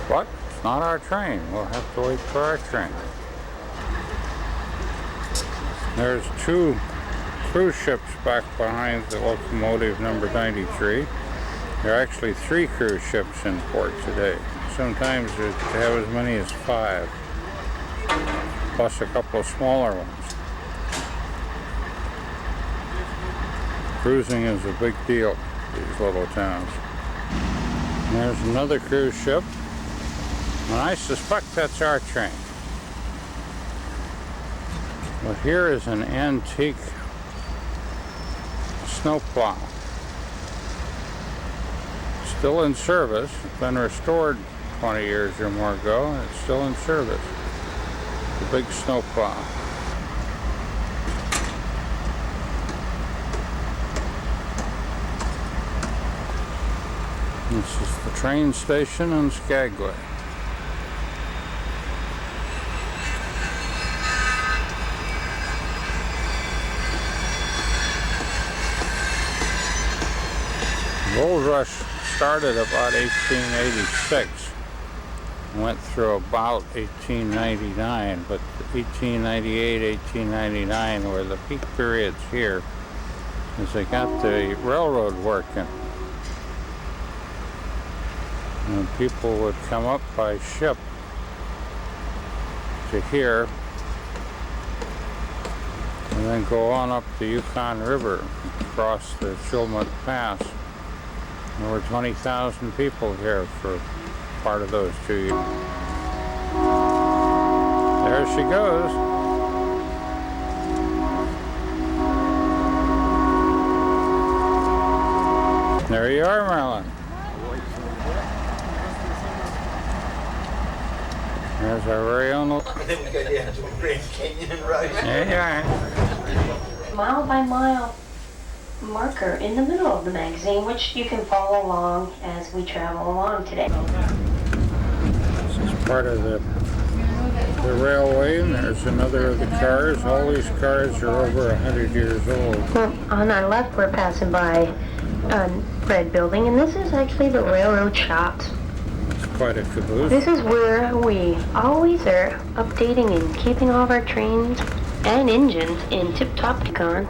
But it's not our train. We'll have to wait for our train. There's two cruise ships back behind the locomotive number 93. There are actually 3 cruise ships in port today. Sometimes they have as many as 5, plus a couple of smaller ones. Cruising is a big deal in these little towns. And there's another cruise ship, and I suspect that's our train. Well, here is an antique snowplow. Still in service. It's been restored 20 years or more ago, and it's still in service. The big snowplow. This is the train station in Skagway. The gold rush started about 1886, went through about 1899, but 1898, 1899 were the peak periods here as they got the railroad working. And people would come up by ship to here and then go on up the Yukon River, across the Chilmut Pass. There were 20,000 people here for part of those 2 years. There she goes. There you are, Marilyn. There's our very own. There you are. Mile by mile marker in the middle of the magazine, which you can follow along as we travel along today. This is part of the railway, and there's another of the cars. All these cars are over 100 years old. Well, on our left, we're passing by a red building, and this is actually the railroad shops. It's quite a caboose. This is where we always are updating and keeping all of our trains and engines in tip-top con.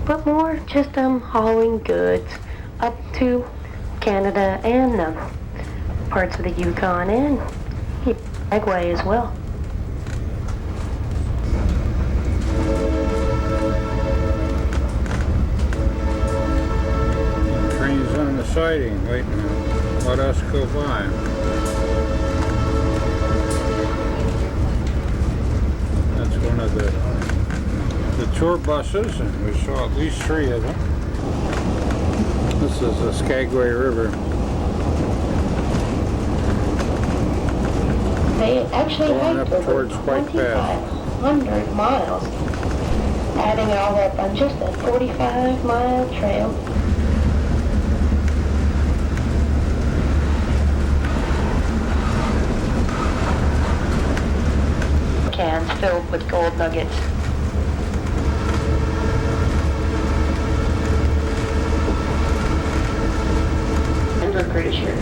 But more just hauling goods up to Canada and parts of the Yukon and Skagway as well. Trains on the siding waiting to let us go by. That's one of the tour buses, and we saw at least 3 of them. This is the Skagway River. They actually Going up hiked over towards White Pass. 2,500 miles, adding it all up on just a 45-mile trail. Cans filled with gold nuggets. We're pretty sure.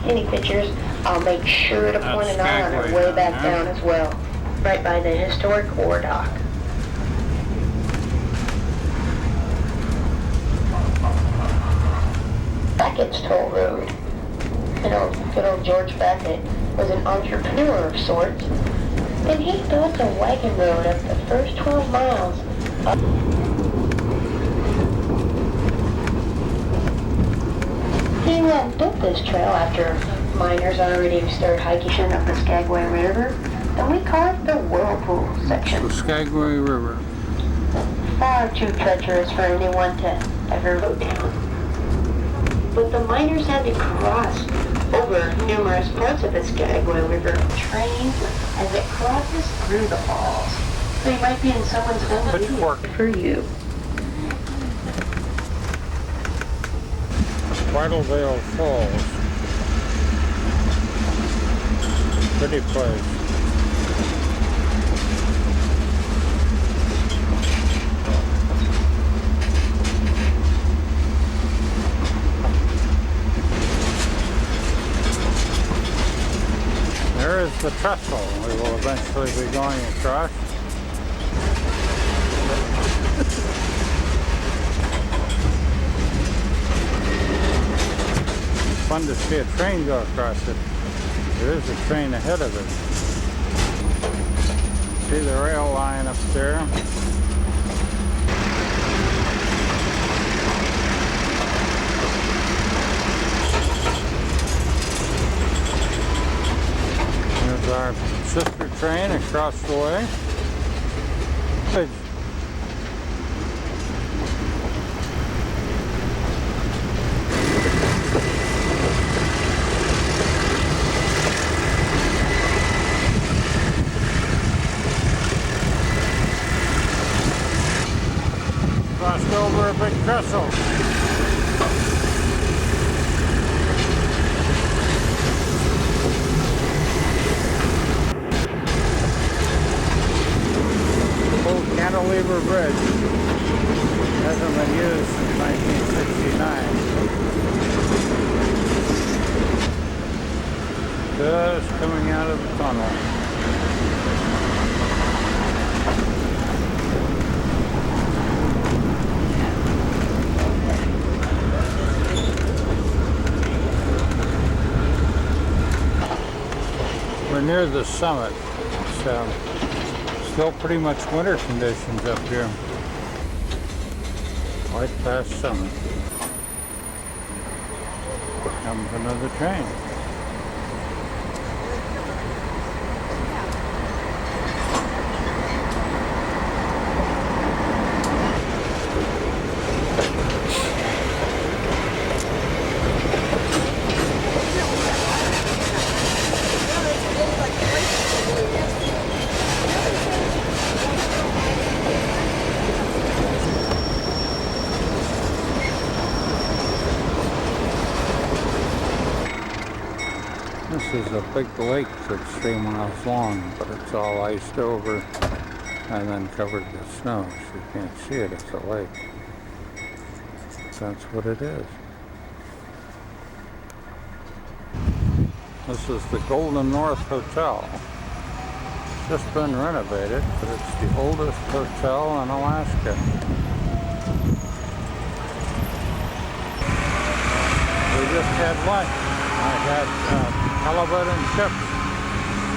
Any pictures, I'll make sure to point it out on our way back down as well, right by the historic ore dock. Beckett's Toll Road. Good old George Beckett was an entrepreneur of sorts, and he built a wagon road up the first 12 miles. He built this trail after miners already started hiking up the Skagway River, and we call it the Whirlpool section. The Skagway River. Far too treacherous for anyone to ever go down. But the miners had to cross over numerous parts of the Skagway River trains as it crosses through the falls. So you might be in someone's home Pitchfork for you. Bridalveil Falls. Pretty place. There is the trestle we will eventually be going across. Fun to see a train go across it. There is a train ahead of it. See the rail line up there. There's our sister train across the way. Good. Crossed over a big trestle. Old cantilever bridge. Hasn't been used since 1969. Just coming out of the tunnel. We're near the summit. It's still pretty much winter conditions up here. Right past summit. Comes another train. This is a big lake that's 3 miles long, but it's all iced over and then covered with snow, so you can't see it. It's a lake. So that's what it is. This is the Golden North Hotel. It's just been renovated, but it's the oldest hotel in Alaska. We just had lunch. I had halibut and chips.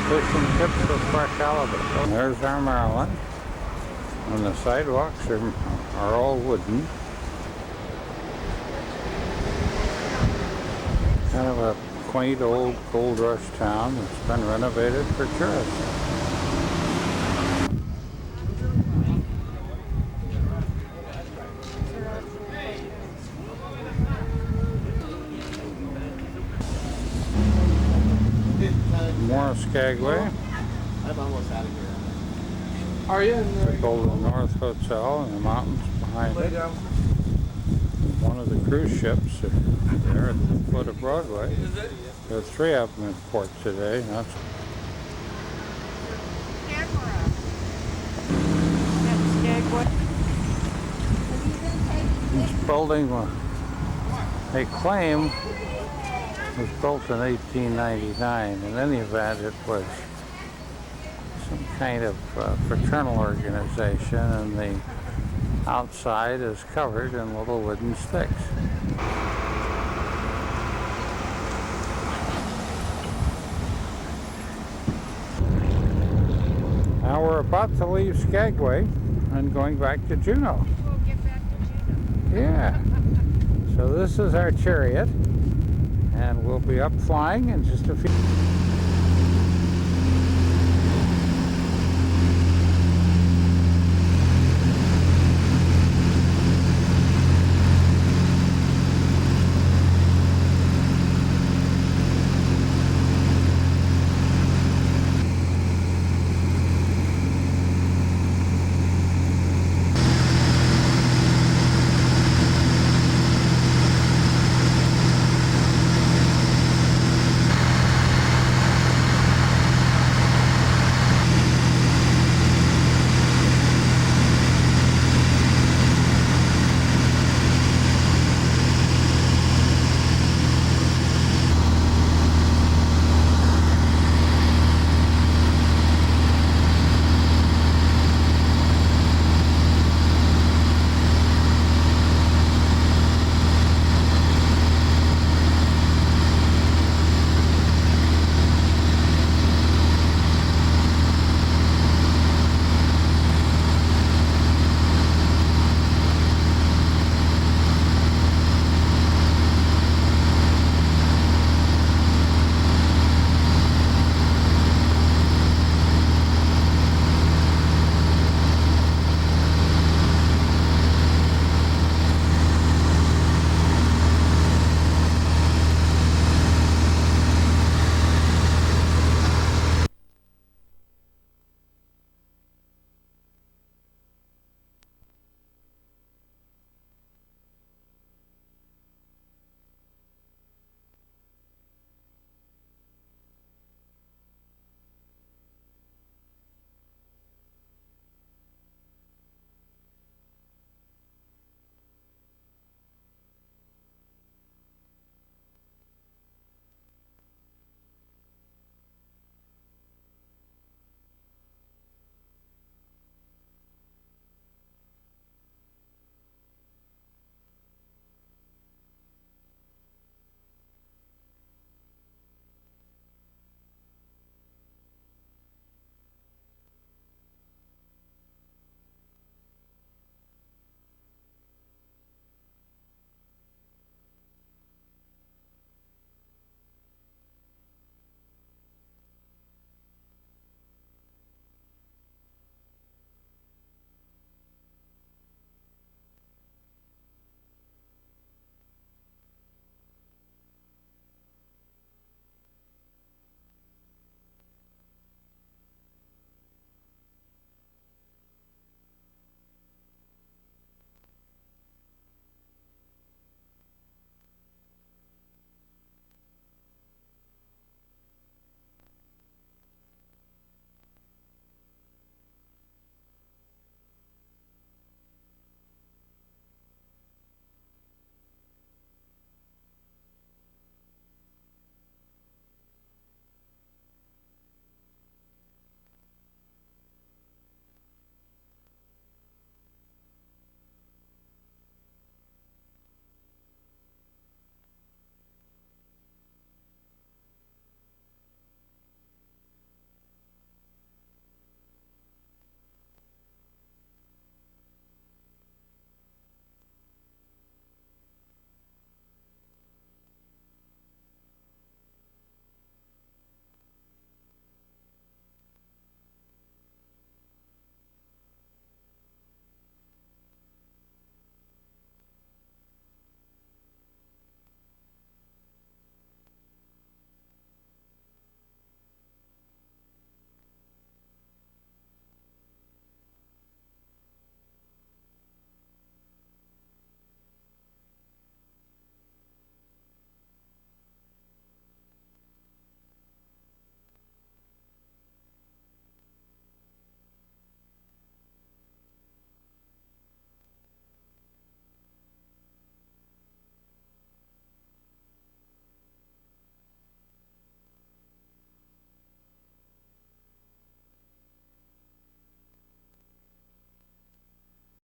Fish and chips with fresh halibut. And there's our Maryland. And the sidewalks are all wooden. Kind of a quaint old gold rush town that's been renovated for tourists. More Skagway. I'm almost out of here. Are you? The Golden North Hotel in the mountains behind it. One of the cruise ships there at the foot of Broadway. There are 3 of them in port today. That's this building, they claim, was built in 1899. In any event, it was some kind of fraternal organization, and the outside is covered in little wooden sticks. Now we're about to leave Skagway and going back to Juneau. We'll get back to Juneau. Yeah. So this is our chariot, and we'll be up flying in just a few.